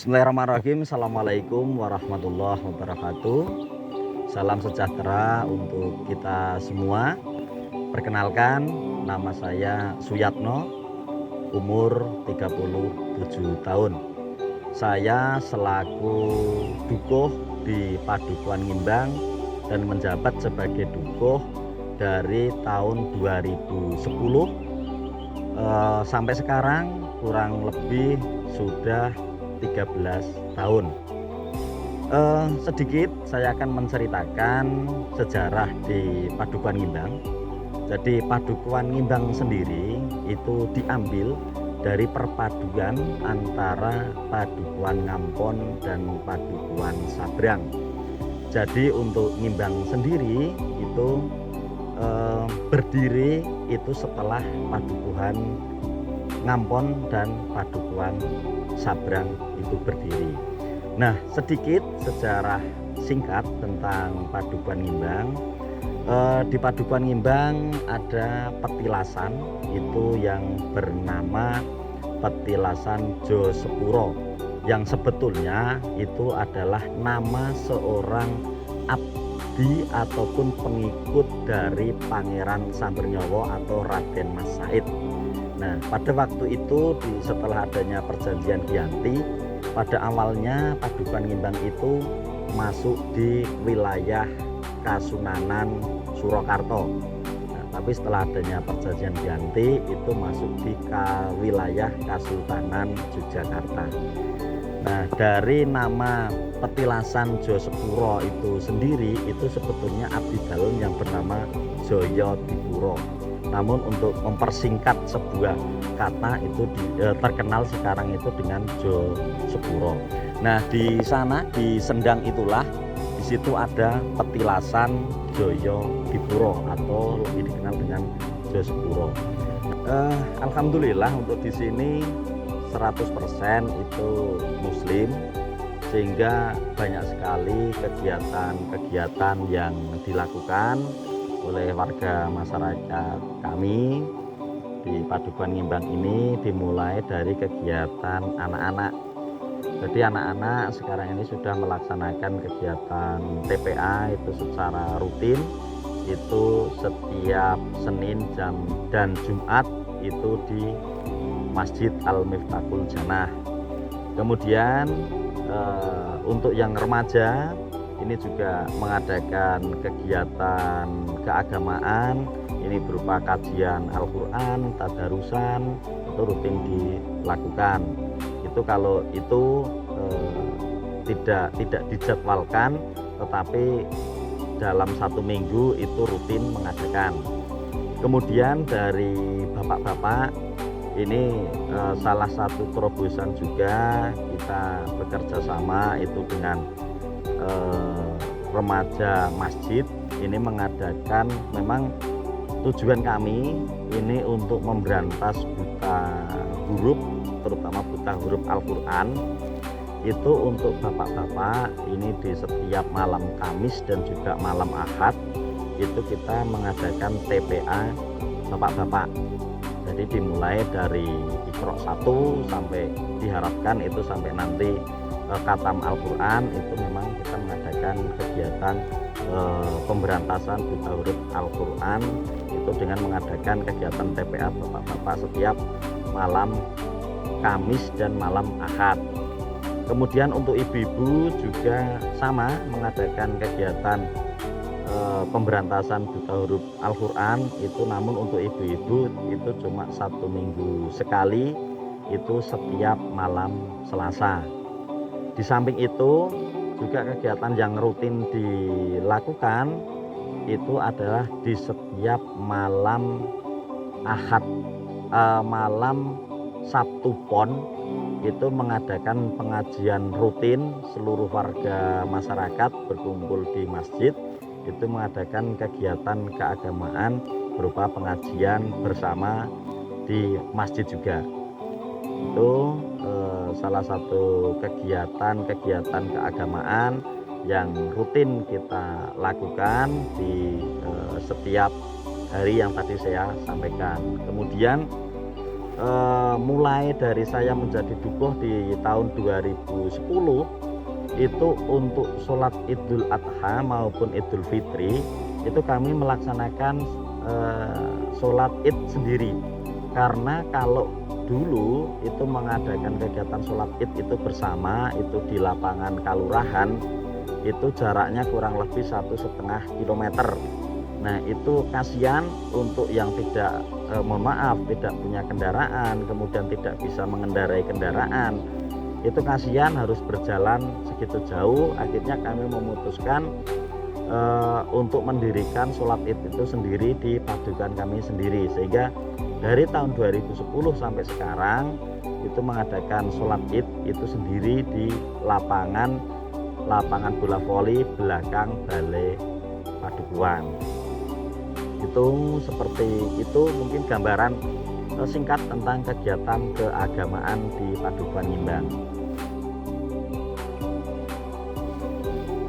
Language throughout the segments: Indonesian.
Bismillahirrahmanirrahim. Assalamualaikum warahmatullahi wabarakatuh. Salam sejahtera untuk kita semua. Perkenalkan, nama saya Suyatno, umur 37 tahun. Saya selaku dukuh di Padukuhan Ngimbang dan menjabat sebagai dukuh dari tahun 2010 sampai sekarang kurang lebih sudah 13 tahun. Sedikit saya akan menceritakan sejarah di Padukuhan Ngimbang. Jadi Padukuhan Ngimbang sendiri itu diambil dari perpaduan antara Padukuhan Ngampon dan Padukuhan Sabrang. Jadi untuk Ngimbang sendiri itu berdiri itu setelah Padukuhan Ngampon dan Padukuhan Sabrang itu berdiri. Nah, sedikit sejarah singkat tentang Padukuhan Ngimbang. Di Padukuhan Ngimbang ada petilasan itu yang bernama Petilasan Josepuro, yang sebetulnya itu adalah nama seorang abdi ataupun pengikut dari Pangeran Sambernyawa atau Raden Mas Said. Nah, pada waktu itu setelah adanya perjanjian Giyanti, pada awalnya Padukuhan Ngimbang itu masuk di wilayah Kasunanan Surakarta. Nah, tapi setelah adanya perjanjian Giyanti itu masuk di wilayah Kasultanan Yogyakarta. Nah, dari nama Petilasan Josepuro itu sendiri itu sebetulnya abdi dalem yang bernama Joyodipuro. Namun untuk mempersingkat sebuah kata itu terkenal sekarang itu dengan Josepuro. Nah, di sana di Sendang itulah di situ ada Petilasan Joyodipuro atau lebih dikenal dengan Josepuro. Alhamdulillah untuk di sini 100% itu muslim, sehingga banyak sekali kegiatan-kegiatan yang dilakukan oleh warga masyarakat kami di Padukuhan Ngimbang ini, dimulai dari kegiatan anak-anak. Jadi anak-anak sekarang ini sudah melaksanakan kegiatan TPA itu secara rutin, itu setiap Senin dan Jumat itu di Masjid Al-Miftahul Janah. Kemudian untuk yang remaja ini juga mengadakan kegiatan keagamaan, ini berupa kajian Al-Quran, tadarusan, itu rutin dilakukan. Itu kalau itu tidak dijadwalkan, tetapi dalam 1 minggu itu rutin mengadakan. Kemudian dari bapak-bapak ini salah satu terobosan juga kita bekerja sama itu dengan remaja masjid ini mengadakan, memang tujuan kami ini untuk memberantas buta huruf, terutama buta huruf Al-Quran. Itu untuk bapak-bapak ini di setiap malam Kamis dan juga malam Ahad itu kita mengadakan TPA bapak-bapak. Jadi dimulai dari Iqra 1 sampai diharapkan itu sampai nanti khatam Al-Quran, itu memang kita mengadakan kegiatan pemberantasan buta huruf Al-Quran itu dengan mengadakan kegiatan TPA bapak-bapak setiap malam Kamis dan malam Ahad. Kemudian untuk ibu-ibu juga sama mengadakan kegiatan pemberantasan buta huruf Al-Quran itu, namun untuk ibu-ibu itu cuma 1 minggu sekali, itu setiap malam Selasa. Di samping itu juga kegiatan yang rutin dilakukan itu adalah di setiap malam Ahad, malam Sabtu Pon itu mengadakan pengajian rutin, seluruh warga masyarakat berkumpul di masjid itu mengadakan kegiatan keagamaan berupa pengajian bersama di masjid juga. Itu salah satu kegiatan keagamaan yang rutin kita lakukan di setiap hari yang tadi saya sampaikan. Kemudian mulai dari saya menjadi dukuh di tahun 2010 itu untuk sholat Idul Adha maupun Idul Fitri itu kami melaksanakan sholat Id sendiri, karena kalau dulu itu mengadakan kegiatan sholat Id itu bersama itu di lapangan Kalurahan itu jaraknya kurang lebih 1,5 kilometer. Nah itu kasihan untuk yang tidak mohon maaf tidak punya kendaraan, kemudian tidak bisa mengendarai kendaraan, itu kasihan harus berjalan segitu jauh. Akhirnya kami memutuskan untuk mendirikan sholat Id itu sendiri di padukan kami sendiri, sehingga dari tahun 2010 sampai sekarang itu mengadakan sholat Id itu sendiri di lapangan bola voli belakang Balai Padukuhan. Itu seperti itu mungkin gambaran singkat tentang kegiatan keagamaan di Padukuhan Ngimbang.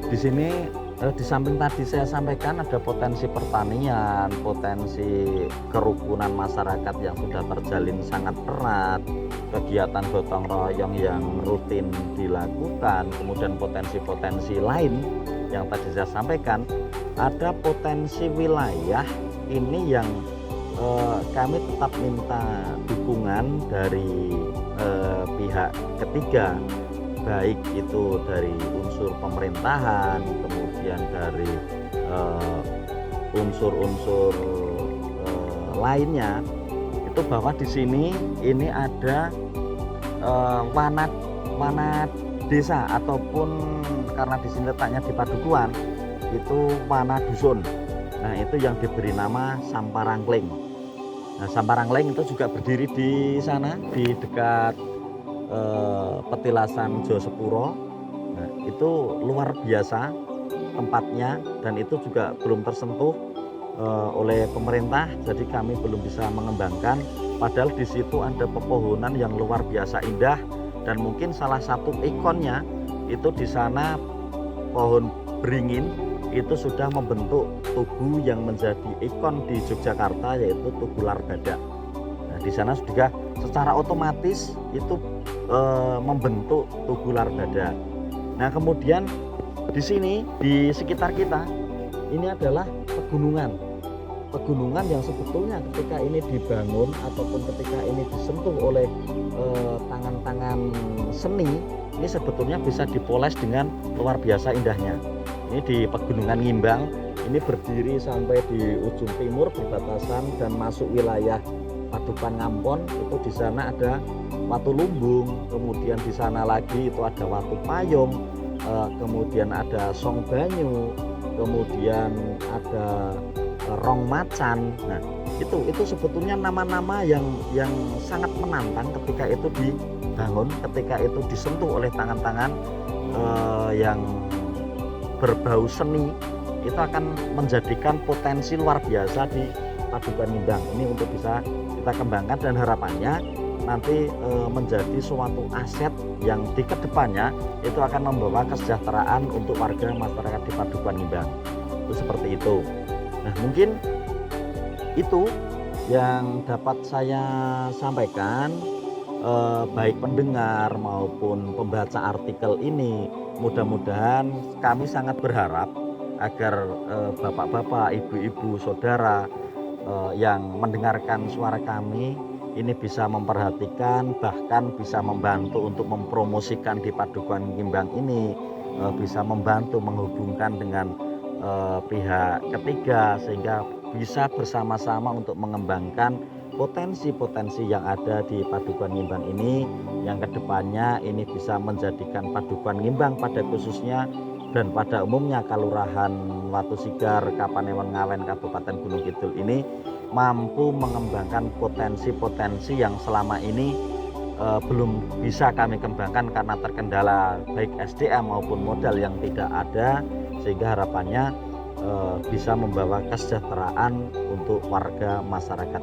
Di sini di samping tadi saya sampaikan ada potensi pertanian, potensi kerukunan masyarakat yang sudah terjalin sangat erat, kegiatan gotong royong yang rutin dilakukan, kemudian potensi-potensi lain yang tadi saya sampaikan. Ada potensi wilayah ini yang kami tetap minta dukungan dari pihak ketiga, baik itu dari unsur pemerintahan, kemudian dari unsur-unsur lainnya, itu bahwa di sini ini ada wanat desa, ataupun karena di sini letaknya di Padukuhan itu wana dusun. Nah itu yang diberi nama Samparangkling. Nah Samparangkling itu juga berdiri di sana di dekat petilasan Josepuro. Nah itu luar biasa tempatnya, dan itu juga belum tersentuh oleh pemerintah, jadi kami belum bisa mengembangkan. Padahal di situ ada pepohonan yang luar biasa indah, dan mungkin salah satu ikonnya itu di sana pohon beringin itu sudah membentuk tugu yang menjadi ikon di Yogyakarta, yaitu Tugu Larbada. Nah, di sana juga secara otomatis itu membentuk Tugu Larbada. Nah, kemudian di sini di sekitar kita ini adalah pegunungan yang sebetulnya ketika ini dibangun ataupun ketika ini disentuh oleh tangan-tangan seni, ini sebetulnya bisa dipoles dengan luar biasa indahnya. Ini di Pegunungan Ngimbang, ini berdiri sampai di ujung timur berbatasan dan masuk wilayah Padukuhan Ngampon. Itu di sana ada Watu Lumbung, kemudian di sana lagi itu ada Watu Payung, kemudian ada Song Banyu, kemudian ada Rong Macan. Nah itu sebetulnya nama-nama yang sangat menantang ketika itu dibangun, ketika itu disentuh oleh tangan-tangan yang berbau seni, itu akan menjadikan potensi luar biasa di Padukuhan Ngimbang ini untuk bisa kita kembangkan, dan harapannya nanti menjadi suatu aset yang di kedepannya itu akan membawa kesejahteraan untuk warga masyarakat di Padukuhan Ngimbang. Itu seperti itu. Nah mungkin itu yang dapat saya sampaikan, baik pendengar maupun pembaca artikel ini. Mudah-mudahan kami sangat berharap agar bapak-bapak, ibu-ibu, saudara yang mendengarkan suara kami ini bisa memperhatikan, bahkan bisa membantu untuk mempromosikan di Padukuhan Ngimbang ini, bisa membantu menghubungkan dengan pihak ketiga, sehingga bisa bersama-sama untuk mengembangkan potensi-potensi yang ada di Padukuhan Ngimbang ini, yang kedepannya ini bisa menjadikan Padukuhan Ngimbang pada khususnya dan pada umumnya Kalurahan Watu Sigar, Kapanewon Ngawen, Kabupaten Gunung Kidul ini mampu mengembangkan potensi-potensi yang selama ini belum bisa kami kembangkan karena terkendala baik SDM maupun modal yang tidak ada, sehingga harapannya bisa membawa kesejahteraan untuk warga masyarakat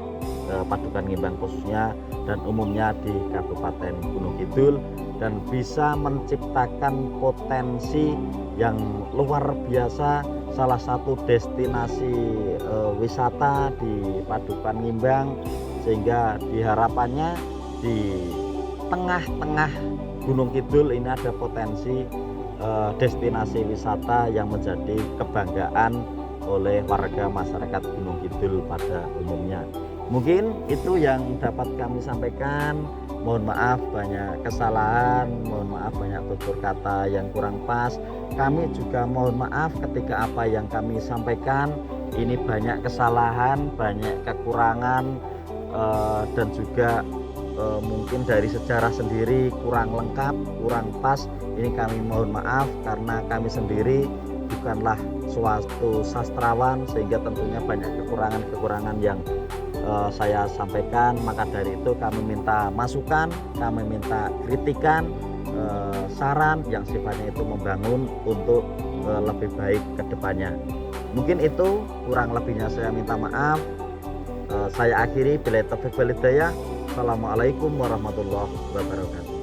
Padukuhan Ngimbang khususnya dan umumnya di Kabupaten Gunung Kidul, dan bisa menciptakan potensi yang luar biasa, salah satu destinasi wisata di Padukuhan Ngimbang sehingga diharapannya di tengah-tengah Gunung Kidul ini ada potensi destinasi wisata yang menjadi kebanggaan oleh warga masyarakat Gunung Kidul pada umumnya. Mungkin itu yang dapat kami sampaikan. Mohon maaf banyak kesalahan, mohon maaf banyak tutur kata yang kurang pas. Kami juga mohon maaf ketika apa yang kami sampaikan ini banyak kesalahan, banyak kekurangan, dan juga mungkin dari sejarah sendiri kurang lengkap, kurang pas. Ini kami mohon maaf karena kami sendiri bukanlah suatu sastrawan, sehingga tentunya banyak kekurangan-kekurangan yang saya sampaikan. Maka dari itu kami minta masukan, kami minta kritikan, saran yang sifatnya itu membangun untuk lebih baik ke depannya. Mungkin itu, kurang lebihnya saya minta maaf. Saya akhiri, billahi taufiq wal hidayah. Assalamualaikum warahmatullahi wabarakatuh.